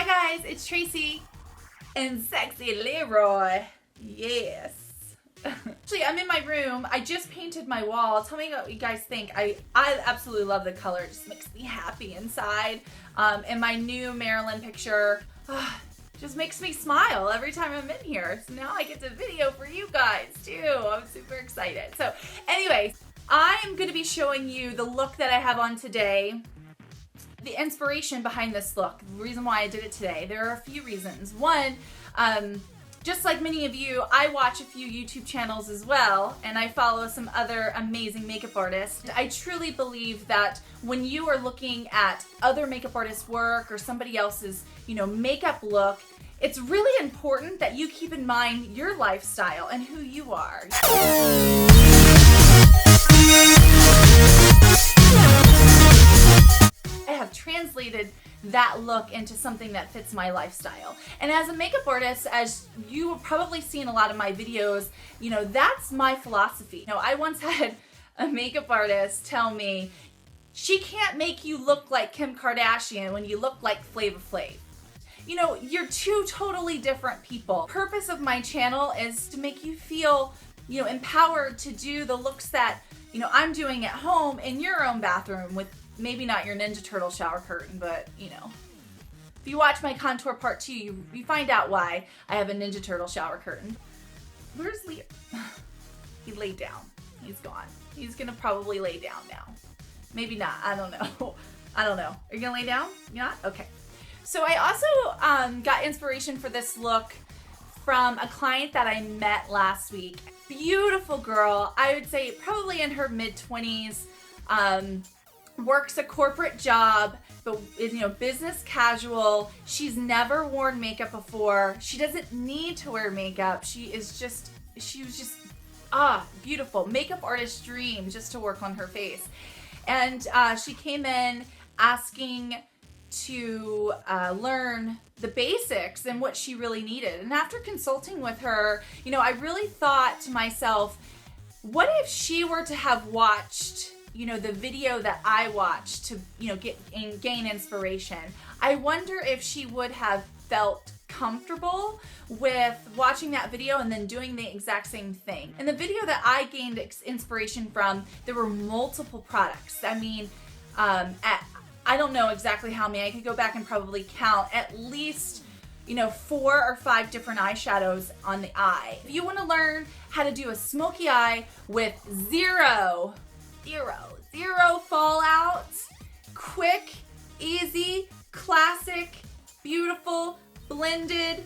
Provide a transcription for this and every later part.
Hi guys, it's Tracy and Sexy Leroy. Yes. Actually, I'm in my room. I just painted my wall. Tell me what you guys think. I absolutely love the color. It just makes me happy inside. And my new Marilyn picture just makes me smile every time I'm in here. So now I get to video for you guys too. I'm super excited. So anyway, I'm going to be showing you the look that I have on today. The inspiration behind this look, the reason why I did it today. There are a few reasons. One, just like many of you, I watch a few YouTube channels as well, and I follow some other amazing makeup artists. I truly believe that when you are looking at other makeup artists' work or somebody else's, makeup look, it's really important that you keep in mind your lifestyle and who you are. I have translated that look into something that fits my lifestyle. And as a makeup artist, as you have probably seen a lot of my videos, that's my philosophy. I once had a makeup artist tell me, she can't make you look like Kim Kardashian when you look like Flava Flav. You're two totally different people. The purpose of my channel is to make you feel, empowered to do the looks that, I'm doing at home in your own bathroom with maybe not your Ninja Turtle shower curtain, but if you watch my contour part 2, you find out why I have a Ninja Turtle shower curtain. Where's Leo? He laid down. He's gone. He's gonna probably lay down now. Maybe not. I don't know. I don't know. Are you gonna lay down? You're not? Okay. So I also got inspiration for this look from a client that I met last week. Beautiful girl. I would say probably in her mid-20s. Works a corporate job, but is, business casual. She's never worn makeup before. She doesn't need to wear makeup. She was just beautiful. Makeup artist dream just to work on her face. And she came in asking to learn the basics and what she really needed. And after consulting with her, I really thought to myself, what if she were to have watched the video that I watched to, gain inspiration? I wonder if she would have felt comfortable with watching that video and then doing the exact same thing. In the video that I gained inspiration from, there were multiple products. I mean, I don't know exactly how many. I could go back and probably count at least 4 or 5 different eyeshadows on the eye. If you want to learn how to do a smoky eye with zero fallout, quick, easy, classic, beautiful, blended,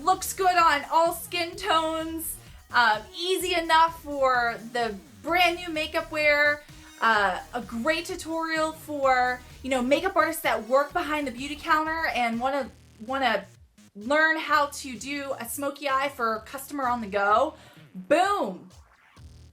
looks good on all skin tones, easy enough for the brand new makeup wearer, a great tutorial for makeup artists that work behind the beauty counter and want to learn how to do a smoky eye for a customer on the go. Boom!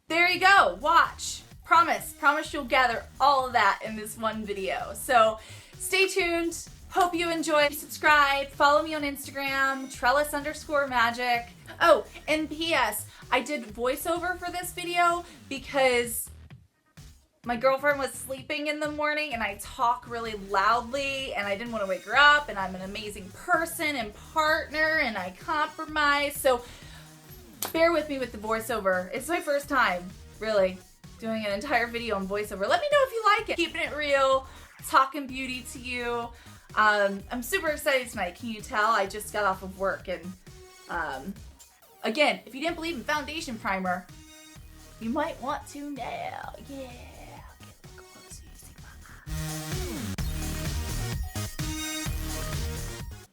There you go. Watch. Promise you'll gather all of that in this one video. So stay tuned. Hope you enjoy. Subscribe. Follow me on Instagram, trellis_magic. Oh, and P.S. I did voiceover for this video because my girlfriend was sleeping in the morning and I talk really loudly and I didn't want to wake her up, and I'm an amazing person and partner and I compromise. So bear with me with the voiceover. It's my first time, really, doing an entire video on voiceover. Let me know if you like it. Keeping it real, talking beauty to you. I'm super excited tonight. Can you tell? I just got off of work, and again, if you didn't believe in foundation primer, you might want to now. Yeah. Get look close so you see my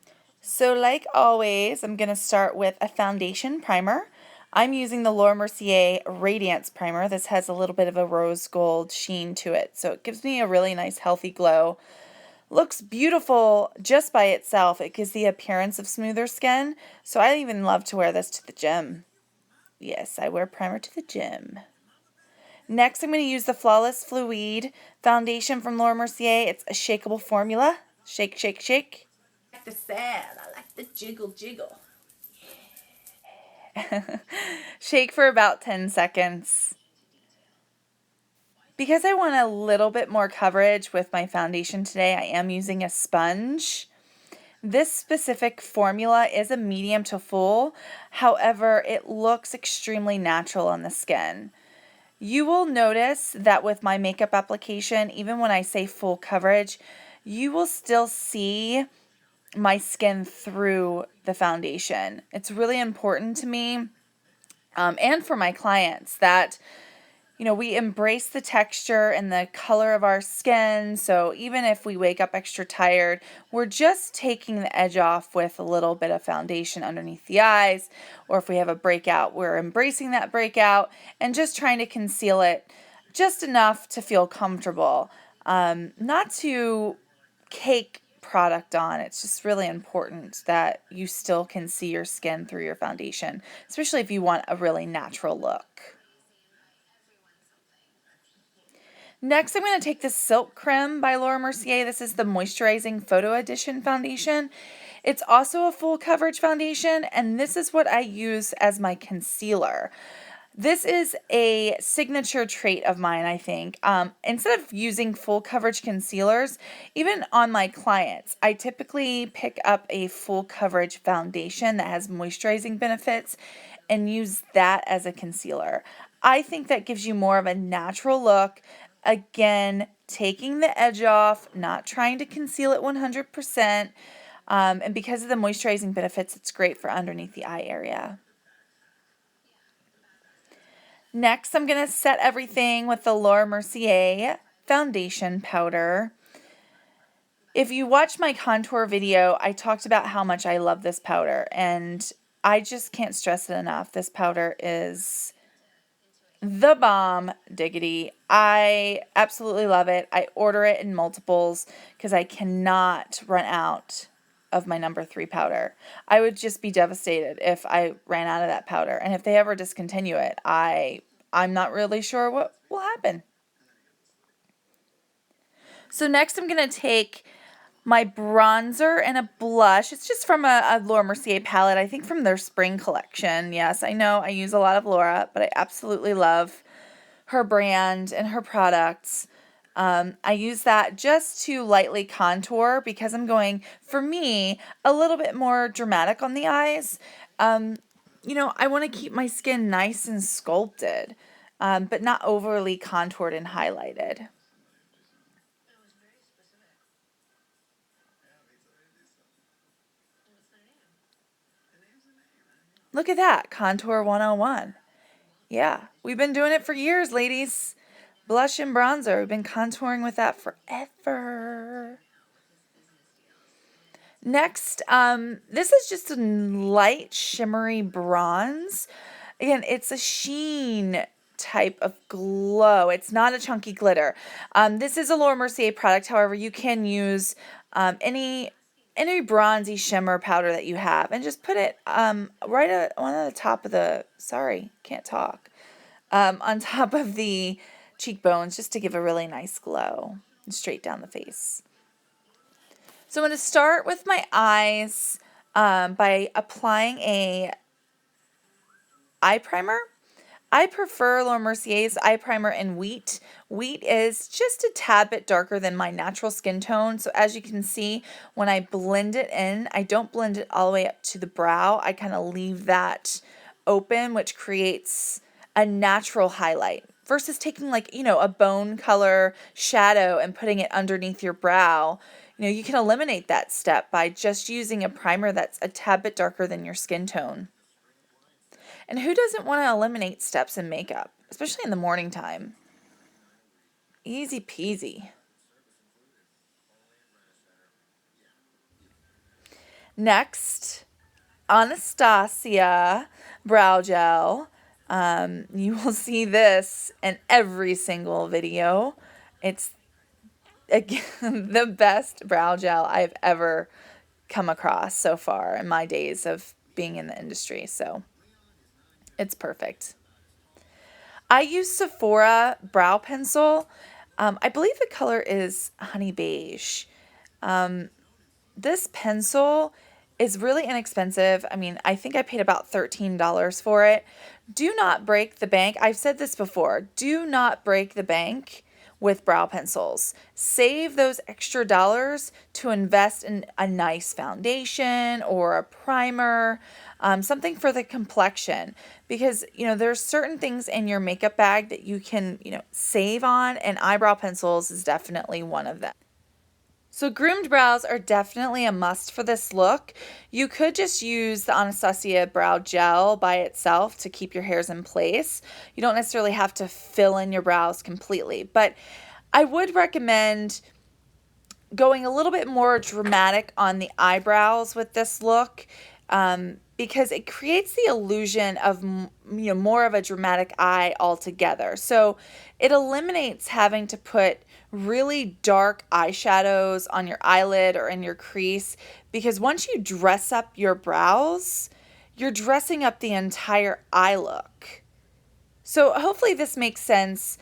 eye. So like always, I'm going to start with a foundation primer. I'm using the Mercier Radiance Primer. This has a little bit of a rose gold sheen to it, so it gives me a really nice healthy glow. Looks beautiful just by itself. It gives the appearance of smoother skin, so I even love to wear this to the gym. Yes, I wear primer to the gym. Next, I'm going to use the Flawless Fluid foundation from Mercier. It's a shakeable formula. Shake, shake, shake. I like the sound. I like the jiggle, jiggle. Shake for about 10 seconds. Because I want a little bit more coverage with my foundation today, I am using a sponge. This specific formula is a medium to full. However, it looks extremely natural on the skin. You will notice that with my makeup application, even when I say full coverage, you will still see my skin through the foundation. It's really important to me, and for my clients, that we embrace the texture and the color of our skin. So even if we wake up extra tired, we're just taking the edge off with a little bit of foundation underneath the eyes. Or if we have a breakout, we're embracing that breakout and just trying to conceal it just enough to feel comfortable. Not to cake product on. It's just really important that you still can see your skin through your foundation, especially if you want a really natural look. Next, I'm going to take the Silk Creme by Laura Mercier. This is the Moisturizing Photo Edition foundation. It's also a full coverage foundation, and this is what I use as my concealer. This is a signature trait of mine, I think. Instead of using full coverage concealers, even on my clients, I typically pick up a full coverage foundation that has moisturizing benefits and use that as a concealer. I think that gives you more of a natural look. Again, taking the edge off, not trying to conceal it 100%. And because of the moisturizing benefits, it's great for underneath the eye area. Next, I'm going to set everything with the Laura Mercier foundation powder. If you watch my contour video, I talked about how much I love this powder, and I just can't stress it enough. This powder is the bomb diggity. I absolutely love it. I order it in multiples because I cannot run out of my number 3 powder. I would just be devastated if I ran out of that powder. And if they ever discontinue it, I'm not really sure what will happen. So next I'm going to take my bronzer and a blush. It's just from a Laura Mercier palette, I think from their spring collection. Yes, I know I use a lot of Laura, but I absolutely love her brand and her products. I use that just to lightly contour because I'm going, for me, a little bit more dramatic on the eyes. I want to keep my skin nice and sculpted, but not overly contoured and highlighted. Look at that, Contour 101. Yeah, we've been doing it for years, ladies. Blush and bronzer. We've been contouring with that forever. Next, this is just a light shimmery bronze. Again, it's a sheen type of glow. It's not a chunky glitter. This is a Laura Mercier product. However, you can use any bronzy shimmer powder that you have and just put it right at one of the top of the, sorry, can't talk, on top of the cheekbones just to give a really nice glow straight down the face. So I'm going to start with my eyes by applying a eye primer. I prefer Laura Mercier's eye primer in Wheat. Wheat is just a tad bit darker than my natural skin tone. So as you can see, when I blend it in, I don't blend it all the way up to the brow. I kind of leave that open, which creates a natural highlight versus taking a bone color shadow and putting it underneath your brow. You can eliminate that step by just using a primer that's a tad bit darker than your skin tone. And who doesn't want to eliminate steps in makeup, especially in the morning time? Easy peasy. Next, Anastasia brow gel. You will see this in every single video. It's, again, the best brow gel I've ever come across so far in my days of being in the industry. So it's perfect. I use Sephora brow pencil. I believe the color is honey beige. This pencil is really inexpensive. I mean, I think I paid about $13 for it. Do not break the bank. I've said this before. Do not break the bank with brow pencils. Save those extra dollars to invest in a nice foundation or a primer, something for the complexion, because there's certain things in your makeup bag that you can save on, and eyebrow pencils is definitely one of them. So groomed brows are definitely a must for this look. You could just use the Anastasia brow gel by itself to keep your hairs in place. You don't necessarily have to fill in your brows completely, but I would recommend going a little bit more dramatic on the eyebrows with this look, because it creates the illusion of more of a dramatic eye altogether. So it eliminates having to put really dark eyeshadows on your eyelid or in your crease, because once you dress up your brows, you're dressing up the entire eye look. So hopefully this makes sense.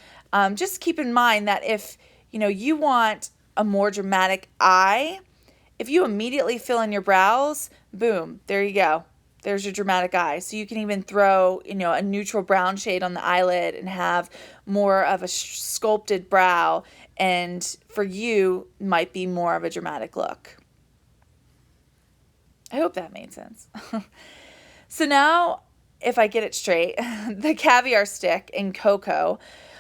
Just keep in mind that if you want a more dramatic eye, if you immediately fill in your brows, boom, there you go. There's your dramatic eye. So you can even throw, a neutral brown shade on the eyelid and have more of a sculpted brow. And for you, might be more of a dramatic look. I hope that made sense. So now, if I get it straight, the caviar stick in cocoa.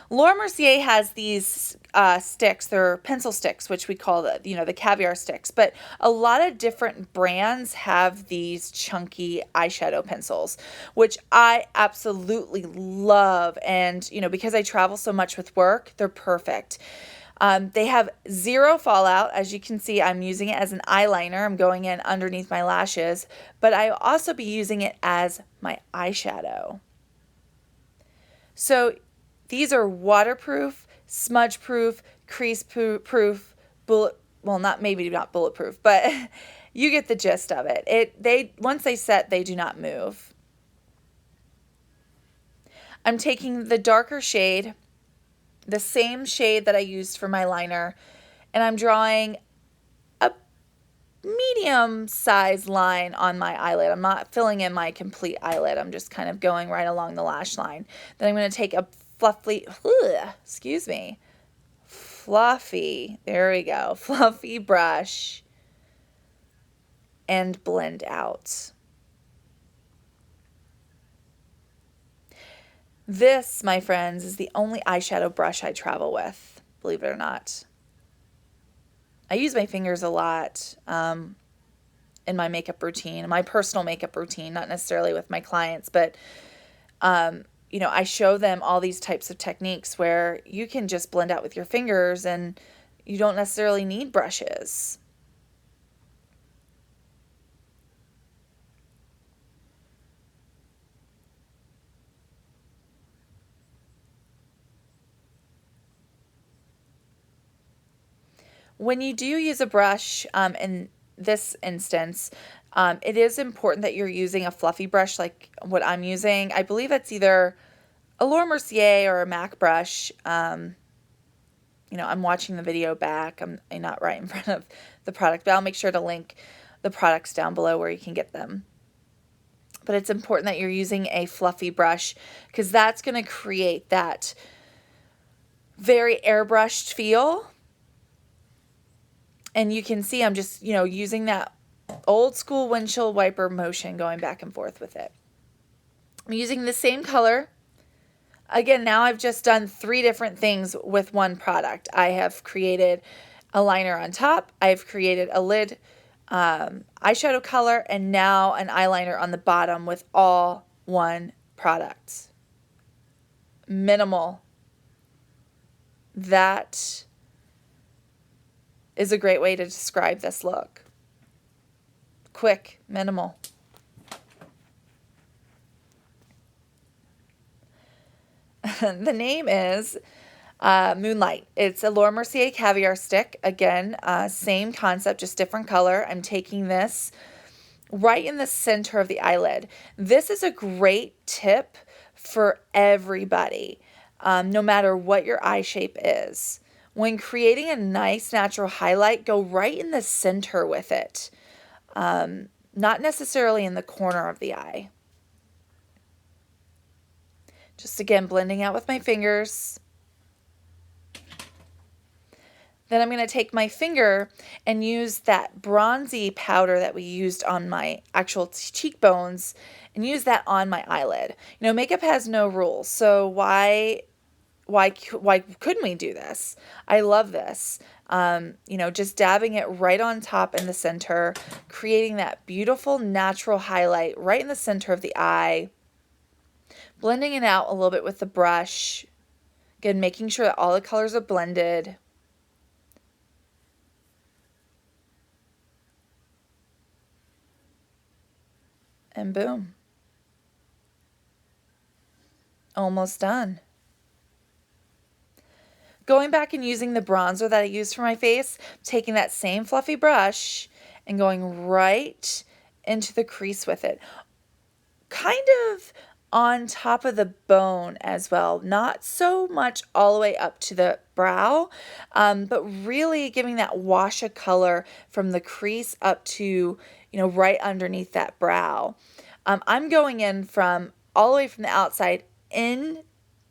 Laura Mercier has these sticks. They're pencil sticks, which we call the caviar sticks. But a lot of different brands have these chunky eyeshadow pencils, which I absolutely love. And, because I travel so much with work, they're perfect. They have zero fallout. As you can see, I'm using it as an eyeliner. I'm going in underneath my lashes, but I'll also be using it as my eyeshadow. So these are waterproof, smudge proof, crease proof, not bulletproof, but you get the gist of it. Once they set, they do not move. I'm taking the darker shade, the same shade that I used for my liner, and I'm drawing a medium size line on my eyelid. I'm not filling in my complete eyelid. I'm just kind of going right along the lash line. Then I'm going to take a fluffy, there we go, fluffy brush and blend out. This, my friends, is the only eyeshadow brush I travel with, believe it or not. I use my fingers a lot in my makeup routine, my personal makeup routine, not necessarily with my clients, but I show them all these types of techniques where you can just blend out with your fingers and you don't necessarily need brushes. When you do use a brush, in this instance, it is important that you're using a fluffy brush like what I'm using. I believe it's either a Laura Mercier or a MAC brush. I'm watching the video back. I'm not right in front of the product, but I'll make sure to link the products down below where you can get them. But it's important that you're using a fluffy brush because that's going to create that very airbrushed feel. And you can see I'm just, using that old school windshield wiper motion going back and forth with it. I'm using the same color. Again, now I've just done 3 different things with one product. I have created a liner on top. I've created a lid eyeshadow color, and now an eyeliner on the bottom with all one product. Minimal. That is a great way to describe this look. Quick, minimal. The name is Moonlight. It's a Laura Mercier Caviar stick. Again, same concept, just different color. I'm taking this right in the center of the eyelid. This is a great tip for everybody, no matter what your eye shape is. When creating a nice natural highlight, go right in the center with it, not necessarily in the corner of the eye. Just again, blending out with my fingers. Then I'm going to take my finger and use that bronzy powder that we used on my actual cheekbones and use that on my eyelid. Makeup has no rules, so why couldn't we do this? I love this. Just dabbing it right on top in the center, creating that beautiful natural highlight right in the center of the eye, blending it out a little bit with the brush. Again, making sure that all the colors are blended. And boom. Almost done. Going back and using the bronzer that I used for my face, taking that same fluffy brush and going right into the crease with it. Kind of on top of the bone as well. Not so much all the way up to the brow, but really giving that wash of color from the crease up to, right underneath that brow. I'm going in from all the way from the outside in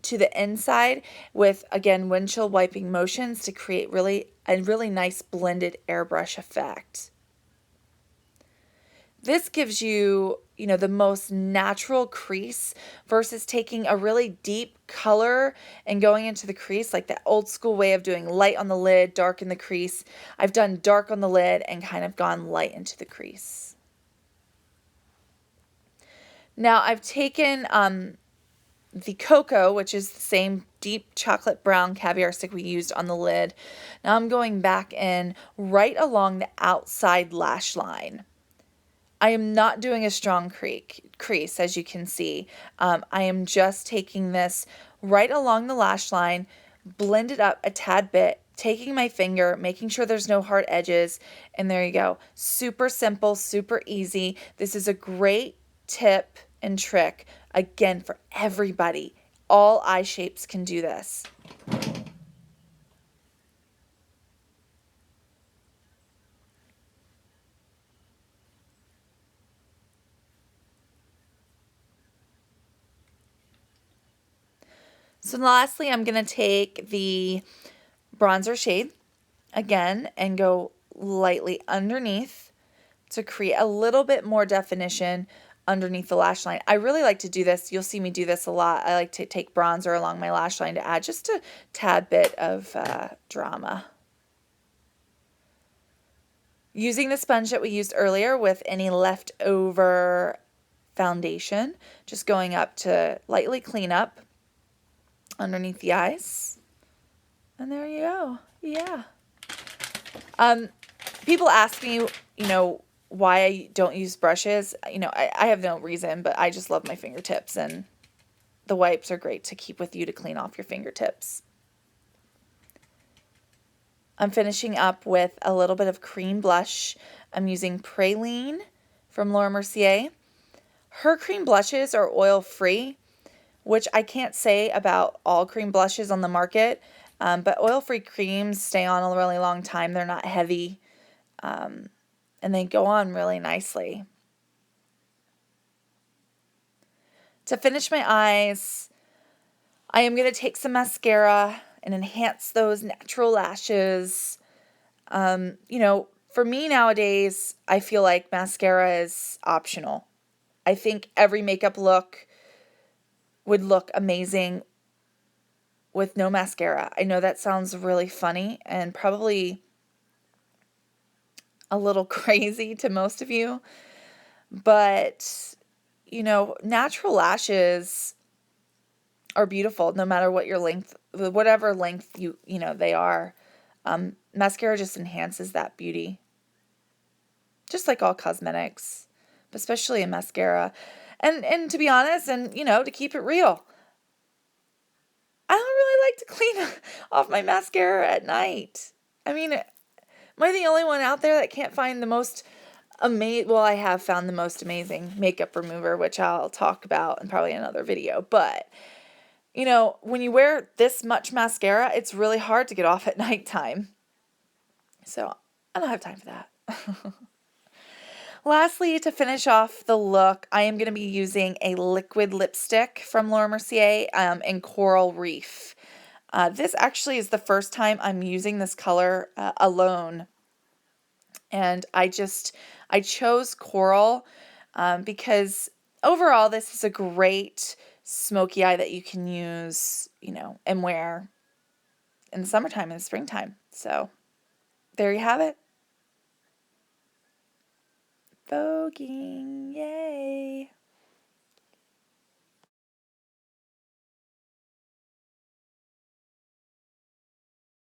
to the inside with, again, windshield wiping motions to create a really nice blended airbrush effect. This gives you, the most natural crease versus taking a really deep color and going into the crease, like that old school way of doing light on the lid, dark in the crease. I've done dark on the lid and kind of gone light into the crease. Now I've taken the cocoa, which is the same deep chocolate brown caviar stick we used on the lid. Now I'm going back in right along the outside lash line. I am not doing a strong crease, as you can see. I am just taking this right along the lash line, blend it up a tad bit, taking my finger, making sure there's no hard edges, and there you go. Super simple, super easy. This is a great tip and trick, again, for everybody. All eye shapes can do this. So lastly, I'm going to take the bronzer shade again and go lightly underneath to create a little bit more definition underneath the lash line. I really like to do this. You'll see me do this a lot. I like to take bronzer along my lash line to add just a tad bit of drama. Using the sponge that we used earlier with any leftover foundation, just going up to lightly clean up underneath the eyes. And there you go. Yeah. People ask me, why I don't use brushes. I have no reason, but I just love my fingertips, and the wipes are great to keep with you to clean off your fingertips. I'm finishing up with a little bit of cream blush. I'm using Praline from Laura Mercier. Her cream blushes are oil-free, which I can't say about all cream blushes on the market, but oil-free creams stay on a really long time. They're not heavy, and they go on really nicely. To finish my eyes, I am going to take some mascara and enhance those natural lashes. For me nowadays, I feel like mascara is optional. I think every makeup look would look amazing with no mascara. I know that sounds really funny and probably a little crazy to most of you, but natural lashes are beautiful no matter what your length, whatever length they are. Mascara just enhances that beauty, just like all cosmetics, but especially in mascara. And to be honest, and to keep it real, I don't really like to clean off my mascara at night. I mean, am I the only one out there that can't find the most amazing? Well, I have found the most amazing makeup remover, which I'll talk about in probably another video. But, when you wear this much mascara, it's really hard to get off at nighttime. So I don't have time for that. Lastly, to finish off the look, I am going to be using a liquid lipstick from Laura Mercier in Coral Reef. This actually is the first time I'm using this color alone. And I chose coral because overall this is a great smoky eye that you can use, and wear in the summertime and the springtime. So there you have it. Voguing, yeah.